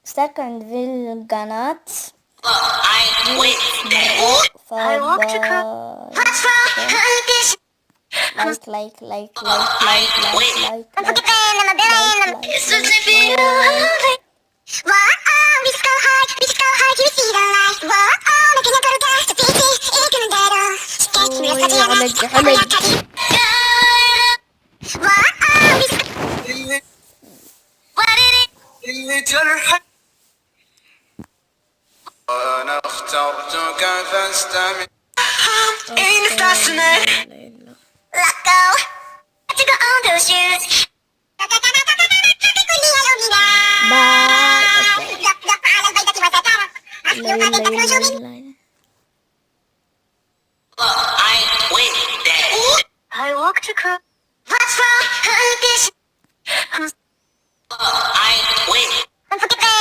اشتركوا عند في القناة لايك لايك لايك لايك لايك اللي جرحك أنا اخترتك فاستمع in fascinating let go to go on those shoes باي.